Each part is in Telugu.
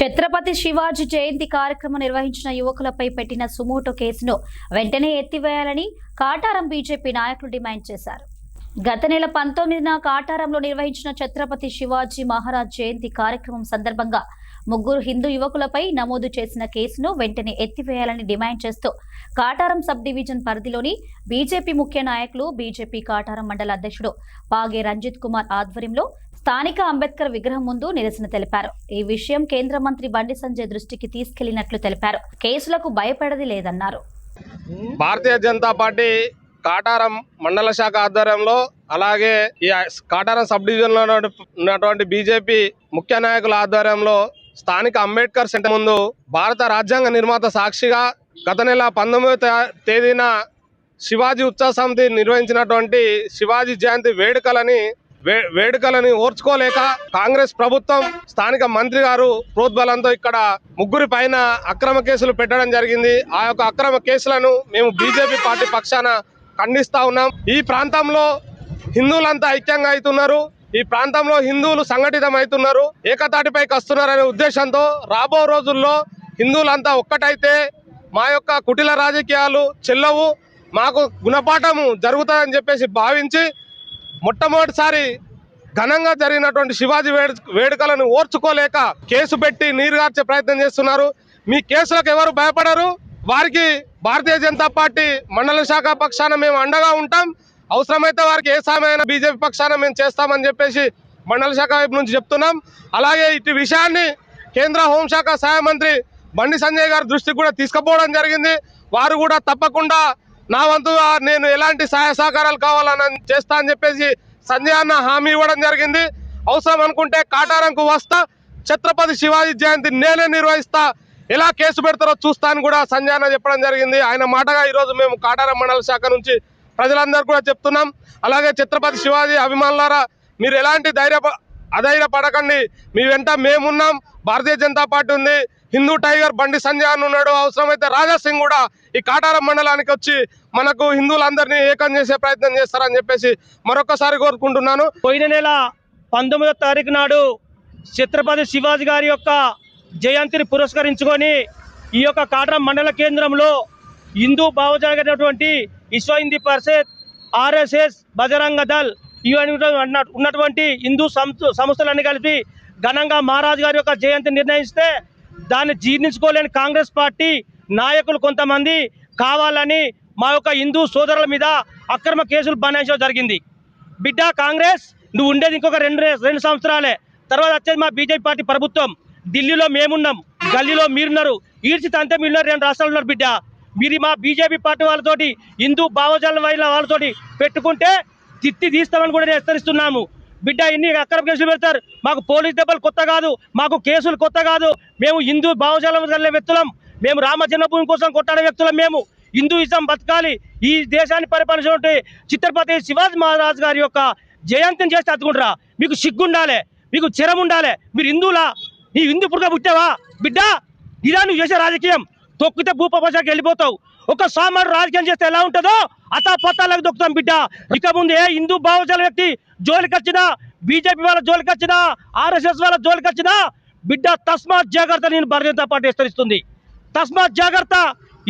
ఛత్రపతి శివాజీ జయంతి కార్యక్రమం నిర్వహించిన యువకులపై పెట్టిన సుమోటో కేసును వెంటనే ఎత్తివేయాలని కాటారం బీజేపీ నాయకులు డిమాండ్ చేశారు. గత నెల 19న కాటారంలో నిర్వహించిన ఛత్రపతి శివాజీ మహారాజ్ జయంతి కార్యక్రమం సందర్భంగా ముగ్గురు హిందూ యువకులపై నమోదు చేసిన కేసును వెంటనే ఎత్తివేయాలని డిమాండ్ చేస్తూ కాటారం సబ్ డివిజన్ పరిధిలోని బీజేపీ ముఖ్య నాయకులు బీజేపీ కాటారం మండల అధ్యక్షుడు పాగే రంజిత్ కుమార్ ఆధ్వర్యంలో స్థానిక అంబేద్కర్ విగ్రహం ముందు నిరసన తెలిపారు. ఈ విషయం కేంద్ర మంత్రి బండి సంజయ్ దృష్టికి తీసుకెళ్లినట్లు తెలిపారు. కేసులకు భయపడది లేదన్నారు. భారతీయ జనతా పార్టీ కాటారం మండల శాఖ ఆధ్వర్యంలో అలాగే ఈ కాటారం సబ్ డివిజన్ లో ఉన్నటువంటి బీజేపీ ముఖ్య నాయకుల ఆధ్వర్యంలో స్థానిక అంబేద్కర్ సెంటర్ ముందు భారత రాజ్యాంగ నిర్మాత సాక్షిగా గత నెల 19వ తేదీన శివాజీ ఉత్సవ సమితి నిర్వహించినటువంటి శివాజీ జయంతి వేడుకలని ఓర్చుకోలేక కాంగ్రెస్ ప్రభుత్వం స్థానిక మంత్రి గారు ప్రోద్బలంతో ఇక్కడ ముగ్గురి పైన అక్రమ కేసులు పెట్టడం జరిగింది. ఆ యొక్క అక్రమ కేసులను మేము బీజేపీ పార్టీ పక్షాన ఖండిస్తా ఉన్నాం. ఈ ప్రాంతంలో హిందువులంతా ఐక్యంగా అవుతున్నారు. ఈ ప్రాంతంలో హిందువులు సంఘటితం అవుతున్నారు, ఏకతాటిపైకి వస్తున్నారనే ఉద్దేశంతో రాబో రోజుల్లో హిందువులంతా ఒక్కటైతే మా యొక్క కుటిల రాజకీయాలు చెల్లవు, మాకు గుణపాఠము జరుగుతుందని చెప్పేసి భావించి మొట్టమొదటిసారి ఘనంగా జరిగినటువంటి శివాజీ వేడుకలను ఓర్చుకోలేక కేసు పెట్టి నీరుగార్చే ప్రయత్నం చేస్తున్నారు. మీ కేసులకు ఎవరు భయపడరు. వారికి భారతీయ జనతా పార్టీ మండల శాఖ పక్షాన మేము అండగా ఉంటాం. అవసరమైతే వారికి ఏ సాయమైనా బీజేపీ పక్షాన మేము చేస్తామని చెప్పేసి మండల శాఖ వైపు నుంచి చెప్తున్నాం. అలాగే ఇటు విషయాన్ని కేంద్ర హోంశాఖ సహాయ మంత్రి బండి సంజయ్ గారి దృష్టికి కూడా తీసుకుపోవడం జరిగింది. వారు కూడా తప్పకుండా నా వంతుగా నేను ఎలాంటి సహాయ సహకారాలు కావాలని చేస్తా అని చెప్పేసి సంజయ్ అన్న హామీ ఇవ్వడం జరిగింది. అవసరం అనుకుంటే కాటారంకు వస్తా, ఛత్రపతి శివాజీ జయంతి నేనే నిర్వహిస్తా, ఎలా కేసు పెడతారో చూస్తా అని కూడా సంజయ్ అన్న చెప్పడం జరిగింది. ఆయన మాటగా ఈరోజు మేము కాటారం మండల శాఖ నుంచి ప్రజలందరూ కూడా చెప్తున్నాం. అలాగే ఛత్రపతి శివాజీ అభిమానులారా, మీరు ఎలాంటి అధైర్య పడకండి. మీ వెంట మేమున్నాం. భారతీయ జనతా పార్టీ ఉంది. హిందూ టైగర్ బండి సంజయ్ అన్న ఉన్నాడు. అవసరమైతే రాజా సింగ్ కూడా ఈ కాటారం మండలానికి వచ్చి మనకు హిందువులందరినీ ఏకం చేసే ప్రయత్నం చేస్తారని చెప్పేసి మరొకసారి కోరుకుంటున్నాను. పోయిన నెల 19వ తారీఖు నాడు ఛత్రపతి శివాజీ గారి యొక్క జయంతిని పురస్కరించుకొని ఈ యొక్క కాటారం మండల కేంద్రంలో హిందూ భావజాలైనటువంటి విశ్వ హిందూ పరిషత్, ఆర్ఎస్ఎస్, బజరంగ దళ్ ఇవన్నీ ఉన్నటువంటి హిందూ సంస్థలన్నీ కలిపి ఘనంగా మహారాజు గారి యొక్క జయంతిని నిర్ణయిస్తే దాన్ని జీర్ణించుకోలేని కాంగ్రెస్ పార్టీ నాయకులు కొంతమంది కావాలని మా యొక్క హిందూ సోదరుల మీద అక్రమ కేసులు బనాయించడం జరిగింది. బిడ్డ కాంగ్రెస్, నువ్వు ఉండేది ఇంకొక రెండు సంవత్సరాలే, తర్వాత వచ్చేది మా బీజేపీ పార్టీ ప్రభుత్వం. ఢిల్లీలో మేమున్నాం, గల్లీలో మీరున్నారు, ఈడ్చితే అంతే మీరున్నారు, 2 రాష్ట్రాలు ఉన్నారు. బిడ్డ మీరు మా బీజేపీ పార్టీ వాళ్ళతోటి హిందూ భావజాల వాళ్ళతోటి పెట్టుకుంటే తిత్తి తీస్తామని కూడా హెచ్చరిస్తున్నాము. బిడ్డ ఇన్ని అక్రమ కేసులు పెడతారు. మాకు పోలీస్ దెబ్బలు కొత్త కాదు, మాకు కేసులు కొత్త కాదు. మేము హిందూ భావజాలం కలిగే వ్యక్తులం. మేము రామ జన్మభూమి కోసం కొట్టాడే వ్యక్తులం. మేము హిందూయిజం బతకాలి. ఈ దేశాన్ని పరిపాలించినటువంటి ఛత్రపతి శివాజీ మహారాజ్ గారి యొక్క జయంతిని చేస్తే అతుకుంటారా? మీకు సిగ్గుండాలి, మీకు చిరం ఉండాలి. మీరు హిందువులా? నీ హిందూ పుట్టుక పుట్టావా? బిడ్డ ఇలా నువ్వు చేసే రాజకీయం తొక్కితే భూపశాఖకి వెళ్ళిపోతావు. ఒక సామాన్యుడు రాజకీయం చేస్తే ఎలా ఉంటుందో అతాపతాలకు దొక్కుతాం. బిడ్డ ఇక ముందు ఏ హిందూ భావజాల వ్యక్తి జోలికి వచ్చినా, బీజేపీ వాళ్ళ జోలికి వచ్చినా, ఆర్ఎస్ఎస్ వాళ్ళ జోలికి వచ్చినా బిడ్డ తస్మాత్ జాగ్రత్త నేను భారతీయ జనతా పార్టీ హెచ్చరిస్తుంది. తస్మాత్ జాగ్రత్త.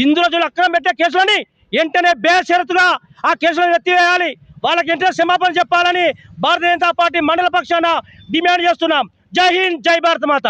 ఇందులో అక్రమం పెట్టే కేసులని వెంటనే బేషరతుగా ఆ కేసులను ఎత్తివేయాలి. వాళ్ళకి వెంటనే క్షమాపణ చెప్పాలని భారతీయ జనతా పార్టీ మండల పక్షాన డిమాండ్ చేస్తున్నాం. జై హింద్, జై భారత మాత.